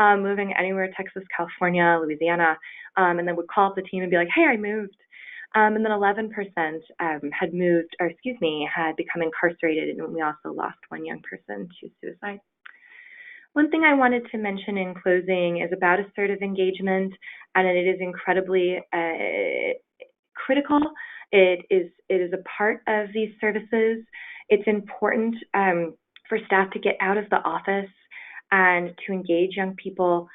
moving anywhere, Texas, California, Louisiana, and then would call up the team and be like, hey, I moved. And then 11% had moved, or excuse me, had become incarcerated, and we also lost one young person to suicide. One thing I wanted to mention in closing is about assertive engagement, and it is incredibly critical. It is a part of these services. It's important for staff to get out of the office and to engage young people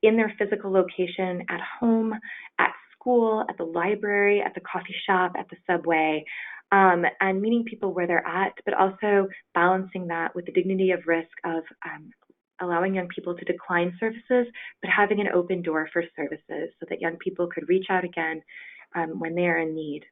in their physical location, at home, at school, at the library, at the coffee shop, at the subway, and meeting people where they're at, but also balancing that with the dignity of risk of allowing young people to decline services, but having an open door for services so that young people could reach out again when they are in need.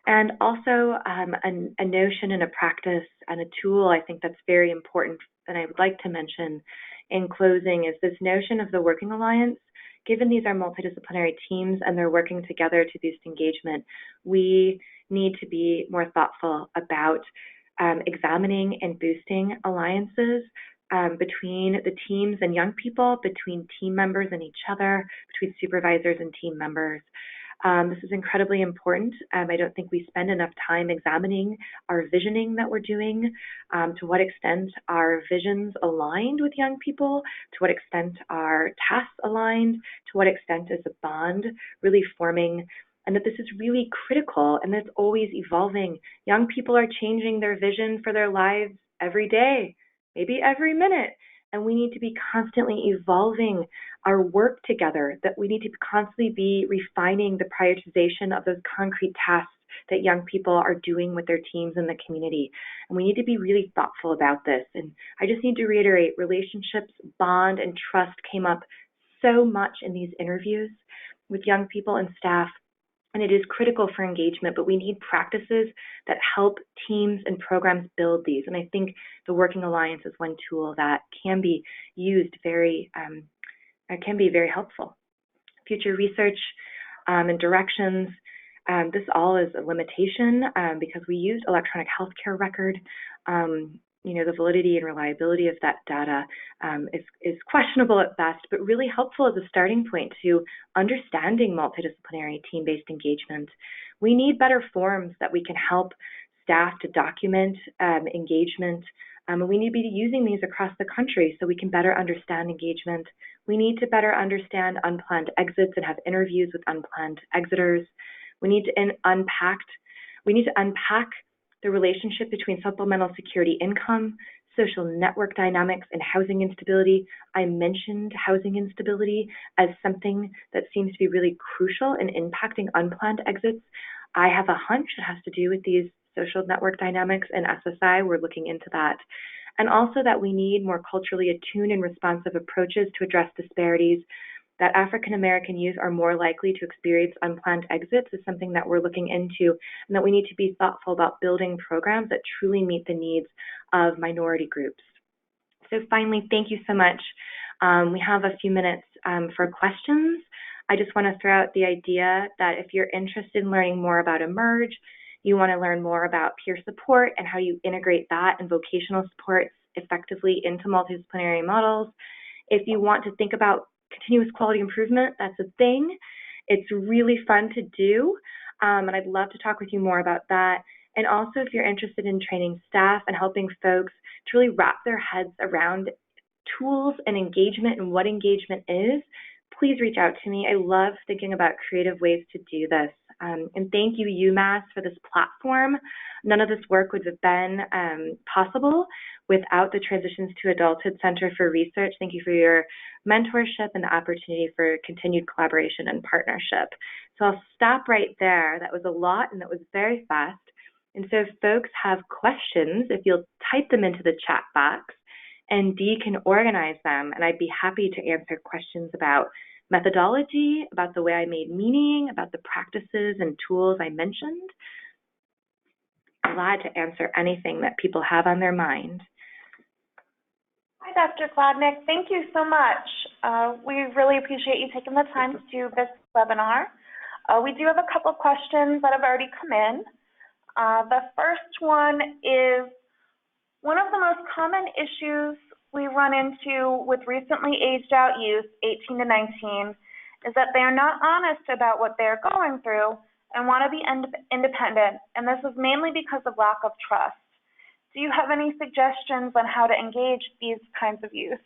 And also a notion and a practice and a tool I think that's very important that I would like to mention in closing is this notion of the working alliance. Given these are multidisciplinary teams and they're working together to boost engagement, we need to be more thoughtful about examining and boosting alliances between the teams and young people, between team members and each other, between supervisors and team members. This is incredibly important. I don't think we spend enough time examining our visioning that we're doing, to what extent are visions aligned with young people, to what extent are tasks aligned, to what extent is a bond really forming, and that this is really critical and it's always evolving. Young people are changing their vision for their lives every day, maybe every minute. And we need to be constantly evolving our work together, that we need to constantly be refining the prioritization of those concrete tasks that young people are doing with their teams in the community. And we need to be really thoughtful about this. And I just need to reiterate, relationships, bond, and trust came up so much in these interviews with young people and staff. And it is critical for engagement, but we need practices that help teams and programs build these. And I think the Working Alliance is one tool that can be used very helpful. Future research and directions, this all is a limitation because we used electronic healthcare record the validity and reliability of that data is questionable at best, but really helpful as a starting point to understanding multidisciplinary team-based engagement. We need better forms that we can help staff to document engagement. We need to be using these across the country so we can better understand engagement. We need to better understand unplanned exits and have interviews with unplanned exiters. We need to unpack the relationship between supplemental security income, social network dynamics, and housing instability. I mentioned housing instability as something that seems to be really crucial in impacting unplanned exits. I have a hunch it has to do with these social network dynamics and SSI. We're looking into that. And also that we need more culturally attuned and responsive approaches to address disparities, that African American youth are more likely to experience unplanned exits is something that we're looking into, and that we need to be thoughtful about building programs that truly meet the needs of minority groups. So finally, thank you so much. We have a few minutes for questions. I just want to throw out the idea that if you're interested in learning more about Emerge, you want to learn more about peer support and how you integrate that and vocational supports effectively into multidisciplinary models. If you want to think about continuous quality improvement, that's a thing. It's really fun to do, and I'd love to talk with you more about that. And also, if you're interested in training staff and helping folks to really wrap their heads around tools and engagement and what engagement is, please reach out to me. I love thinking about creative ways to do this. And thank you, UMass, for this platform. None of this work would have been possible without the Transitions to Adulthood Center for Research. Thank you for your mentorship and the opportunity for continued collaboration and partnership. So I'll stop right there. That was a lot and that was very fast. And so if folks have questions, if you'll type them into the chat box, and Dee can organize them, and I'd be happy to answer questions about methodology, about the way I made meaning, about the practices and tools I mentioned. Glad to answer anything that people have on their mind. Hi, Dr. Klodnick. Thank you so much. We really appreciate you taking the time to do this webinar. We do have a couple questions that have already come in. The first one is, one of the most common issues we run into with recently aged out youth, 18 to 19, is that they are not honest about what they're going through and want to be independent, and this is mainly because of lack of trust. Do you have any suggestions on how to engage these kinds of youth?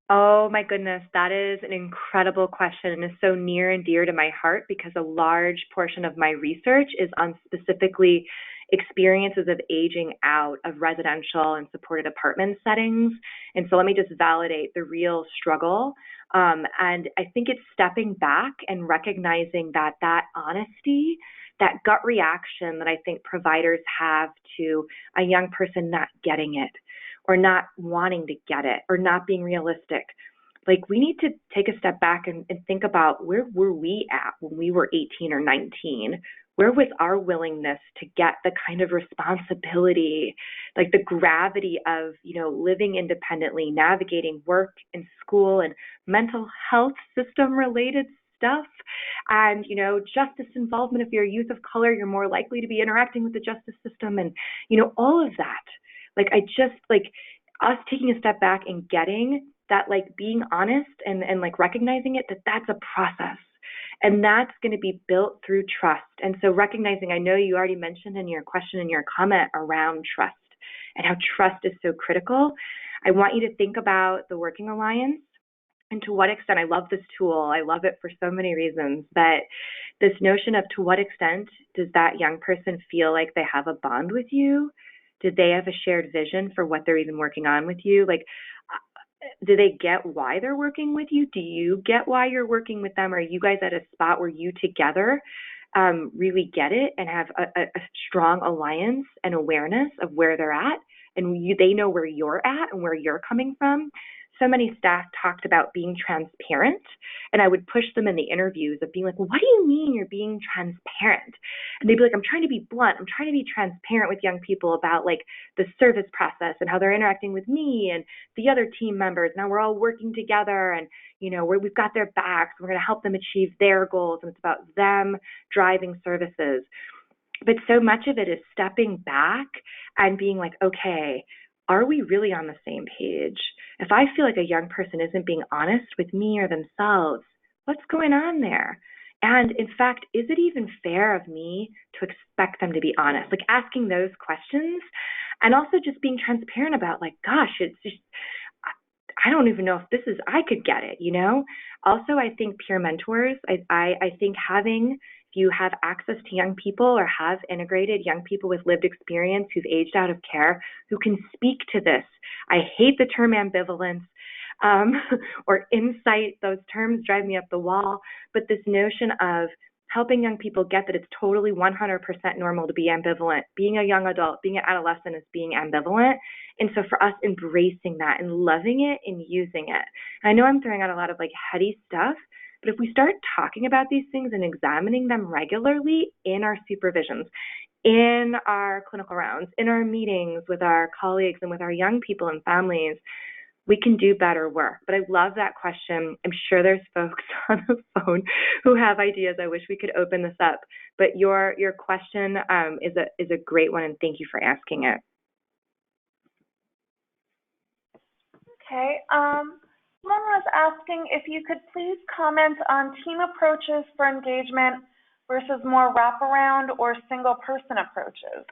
Oh my goodness, that is an incredible question and is so near and dear to my heart because a large portion of my research is on specifically experiences of aging out of residential and supported apartment settings. And so let me just validate the real struggle. And I think it's stepping back and recognizing that that honesty, that gut reaction that I think providers have to a young person not getting it, or not wanting to get it, or not being realistic. Like, we need to take a step back and think about, where were we at when we were 18 or 19? Where was our willingness to get the kind of responsibility, like the gravity of, living independently, navigating work and school and mental health system related stuff, and, justice involvement. If you're a youth of color, you're more likely to be interacting with the justice system, and, all of that. Like, us taking a step back and getting that, being honest and recognizing it, that's a process. And that's going to be built through trust. And so recognizing, I know you already mentioned in your question and your comment around trust and how trust is so critical. I want you to think about the Working Alliance and to what extent, I love this tool. I love it for so many reasons, but this notion of to what extent does that young person feel like they have a bond with you? Did they have a shared vision for what they're even working on with you? Do they get why they're working with you? Do you get why you're working with them? Are you guys at a spot where you together really get it and have a strong alliance and awareness of where they're at, and they know where you're at and where you're coming from? So many staff talked about being transparent, and I would push them in the interviews of being like, well, what do you mean you're being transparent? And they'd be like, I'm trying to be blunt. I'm trying to be transparent with young people about the service process and how they're interacting with me and the other team members. Now we're all working together, and we've got their backs. We're going to help them achieve their goals, and it's about them driving services. But so much of it is stepping back and being like, okay, are we really on the same page? If I feel like a young person isn't being honest with me or themselves, what's going on there? And in fact, is it even fair of me to expect them to be honest? Like asking those questions and also just being transparent about like, gosh, it's just, I don't even know if this is, I could get it, you know? Also, I think peer mentors, I think having, if you have access to young people or have integrated young people with lived experience who've aged out of care, who can speak to this. I hate the term ambivalence or insight. Those terms drive me up the wall. But this notion of helping young people get that it's totally 100% normal to be ambivalent. Being a young adult, being an adolescent is being ambivalent. And so for us, embracing that and loving it and using it. And I know I'm throwing out a lot of like heady stuff, but if we start talking about these things and examining them regularly in our supervisions, in our clinical rounds, in our meetings with our colleagues and with our young people and families, we can do better work. But I love that question. I'm sure there's folks on the phone who have ideas. I wish we could open this up. But your question is a great one, and thank you for asking it. Okay. Someone was asking if you could please comment on team approaches for engagement versus more wraparound or single person approaches.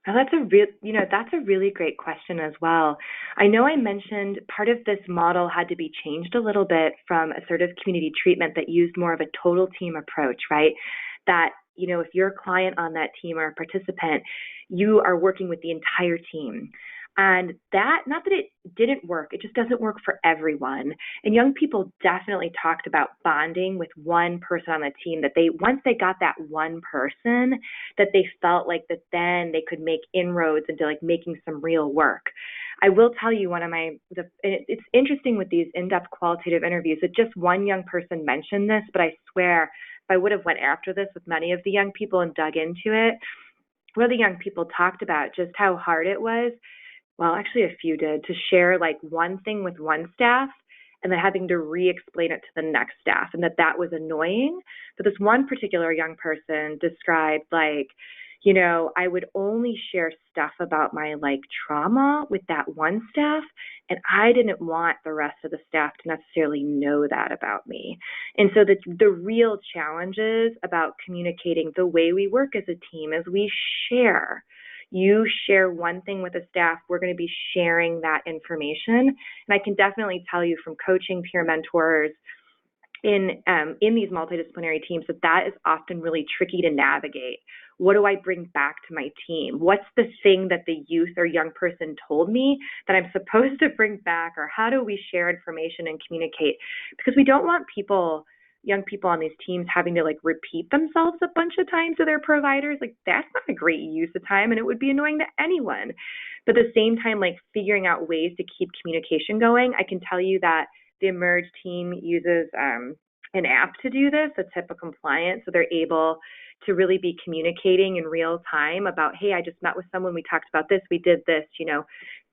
Oh, that's a really great question as well. I know I mentioned part of this model had to be changed a little bit from assertive community treatment that used more of a total team approach, right? That, you know, if you're a client on that team or a participant, you are working with the entire team. And that, not that it didn't work, it just doesn't work for everyone. And young people definitely talked about bonding with one person on the team, that once they got that one person, that they felt like that then they could make inroads into like making some real work. I will tell you it's interesting with these in-depth qualitative interviews that just one young person mentioned this, but I swear if I would have went after this with many of the young people and dug into it, where the young people talked about just how hard it was. Well, actually a few did, to share like one thing with one staff and then having to re-explain it to the next staff, and that was annoying. But this one particular young person described like, you know, I would only share stuff about my like trauma with that one staff, and I didn't want the rest of the staff to necessarily know that about me. And so the real challenges about communicating the way we work as a team is we share. You share one thing with a staff, we're going to be sharing that information. And I can definitely tell you from coaching peer mentors in these multidisciplinary teams that is often really tricky to navigate. What do I bring back to my team? What's the thing that the youth or young person told me that I'm supposed to bring back? Or how do we share information and communicate? Because we don't want young people on these teams having to like repeat themselves a bunch of times to their providers. Like that's not a great use of time, and it would be annoying to anyone. But at the same time, like figuring out ways to keep communication going. I can tell you that the Emerge team uses an app to do this, that's HIPAA compliant, so they're able to really be communicating in real time about, hey, I just met with someone, we talked about this, we did this, you know,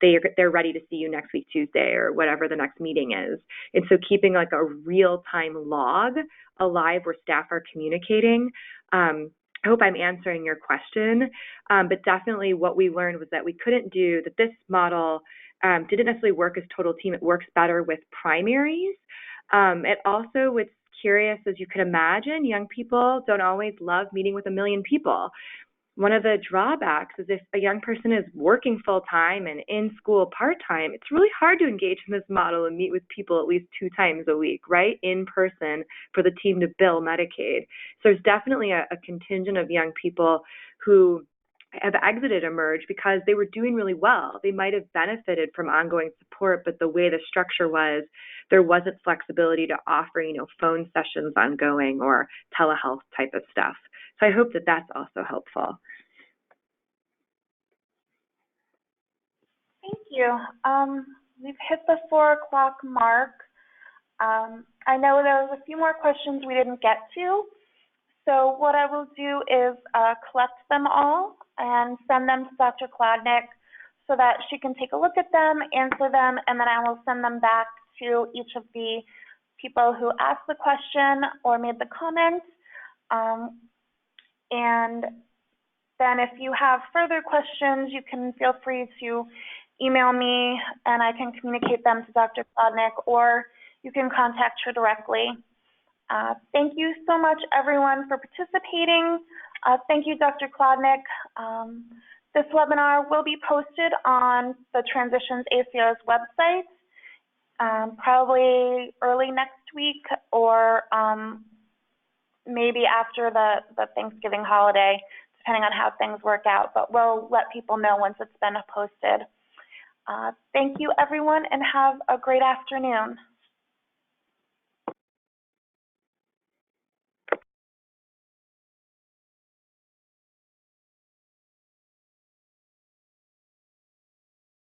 they're ready to see you next week Tuesday or whatever the next meeting is. And so keeping like a real-time log alive where staff are communicating. I hope I'm answering your question, but definitely what we learned was that we couldn't do, that this model didn't necessarily work as total team. It works better with primaries. It also, what's curious, as you can imagine, young people don't always love meeting with a million people. One of the drawbacks is if a young person is working full-time and in school part-time, it's really hard to engage in this model and meet with people at least 2 times a week, right, in person for the team to bill Medicaid. So there's definitely a contingent of young people who have exited Emerge because they were doing really well. They might have benefited from ongoing support, but the way the structure was, there wasn't flexibility to offer, you know, phone sessions ongoing or telehealth type of stuff. So I hope that that's also helpful. Thank you. We've hit the 4 o'clock mark. I know there was a few more questions we didn't get to. So what I will do is collect them all and send them to Dr. Klodnick so that she can take a look at them, answer them, and then I will send them back to each of the people who asked the question or made the comment. And then if you have further questions, you can feel free to email me and I can communicate them to Dr. Klodnick, or you can contact her directly. Thank you so much, everyone, for participating. Thank you, Dr. Klodnick. This webinar will be posted on the Transitions ACO's website, probably early next week, or maybe after the Thanksgiving holiday, depending on how things work out, but we'll let people know once it's been posted. Thank you, everyone, and have a great afternoon.